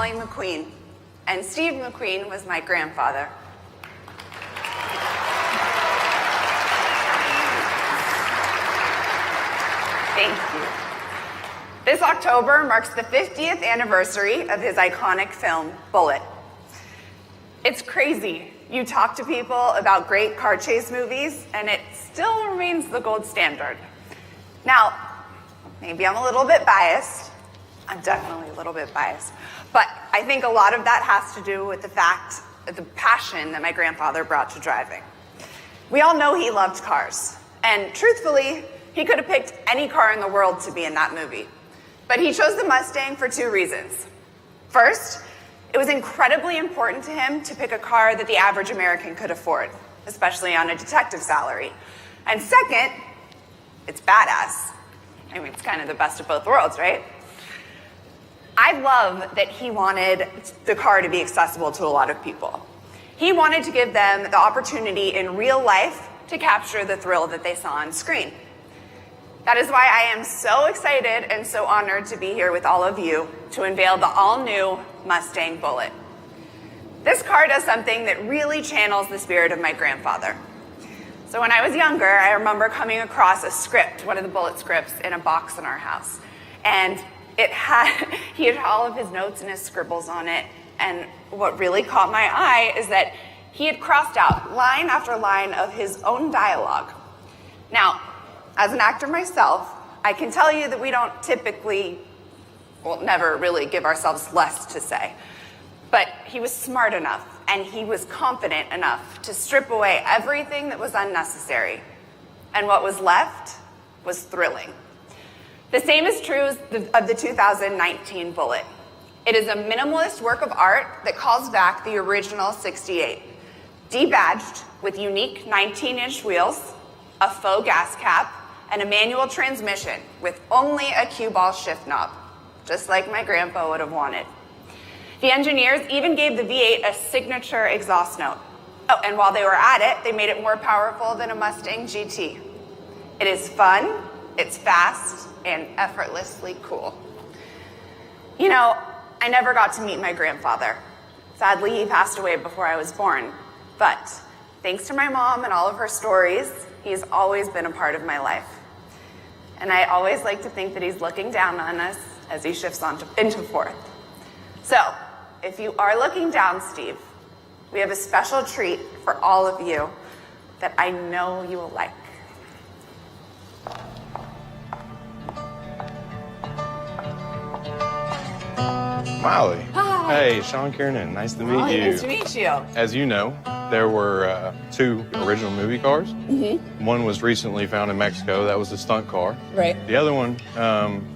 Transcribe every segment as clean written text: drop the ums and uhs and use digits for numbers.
Molly McQueen, and Steve McQueen was my grandfather. Thank you. This October marks the 50th anniversary of his iconic film, Bullitt. It's crazy. You talk to people about great car chase movies, and it still remains the gold standard. Now, maybe I'm a little bit biased. I'm definitely a little bit biased. But I think a lot of that has to do with the passion that my grandfather brought to driving. We all know he loved cars. And truthfully, he could have picked any car in the world to be in that movie. But he chose the Mustang for two reasons. First, it was incredibly important to him to pick a car that the average American could afford, especially on a detective salary. And second, it's badass. I mean, it's kind of the best of both worlds, right? I love that he wanted the car to be accessible to a lot of people. He wanted to give them the opportunity in real life to capture the thrill that they saw on screen. That is why I am so excited and so honored to be here with all of you to unveil the all-new Mustang Bullitt. This car does something that really channels the spirit of my grandfather. So when I was younger, I remember coming across a script, one of the Bullitt scripts, in a box in our house. And he had all of his notes and his scribbles on it. And what really caught my eye is that he had crossed out line after line of his own dialogue. Now, as an actor myself, I can tell you that we don't typically, well, never really give ourselves less to say. But he was smart enough and he was confident enough to strip away everything that was unnecessary. And what was left was thrilling. The same is true of the 2019 Bullitt. It is a minimalist work of art that calls back the original 68, debadged with unique 19-inch wheels, a faux gas cap, and a manual transmission with only a cue ball shift knob, just like my grandpa would have wanted. The engineers even gave the V8 a signature exhaust note. Oh, and while they were at it, they made it more powerful than a Mustang GT. It is fun, it's fast, and effortlessly cool. You know, I never got to meet my grandfather. Sadly, he passed away before I was born. But thanks to my mom and all of her stories, he's always been a part of my life. And I always like to think that he's looking down on us as he shifts into fourth. So, if you are looking down, Steve, we have a special treat for all of you that I know you will like. Molly. Hi. Hey, Sean Kiernan. Nice to meet you. Nice to meet you. As you know, there were two original movie cars. Mm-hmm. One was recently found in Mexico. That was a stunt car. Right. The other one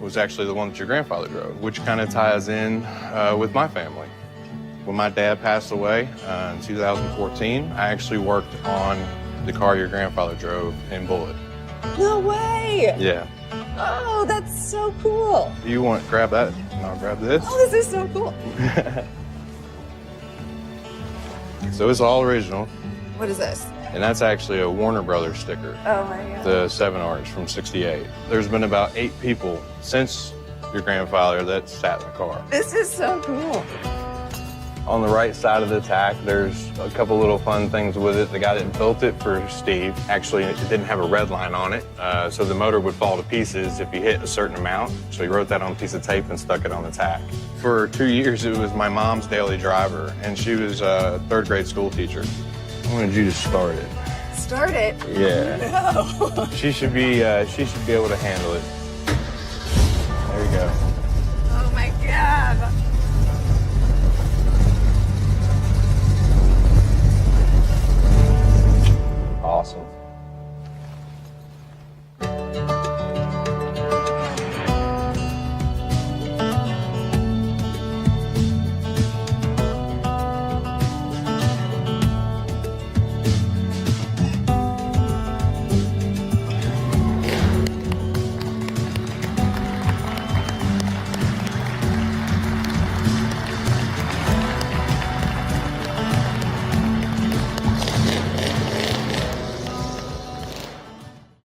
was actually the one that your grandfather drove, which kind of ties in with my family. When my dad passed away in 2014, I actually worked on the car your grandfather drove in Bullitt. No way. Yeah. Oh, that's so cool. You want to grab that, and I'll grab this. Oh, this is so cool. So it's all original. What is this? And that's actually a Warner Brothers sticker. Oh my God. The 7 Arch from '68. There's been about 8 people since your grandfather that sat in the car. This is so cool. On the right side of the tack, there's a couple little fun things with it. The guy that built it for Steve, actually, it didn't have a red line on it, so the motor would fall to pieces if you hit a certain amount. So he wrote that on a piece of tape and stuck it on the tack. For 2 years, it was my mom's daily driver, and she was a 3rd grade school teacher. I wanted you to start it. Start it? Yeah. No. She should be able to handle it. There you go. Oh my God. Awesome.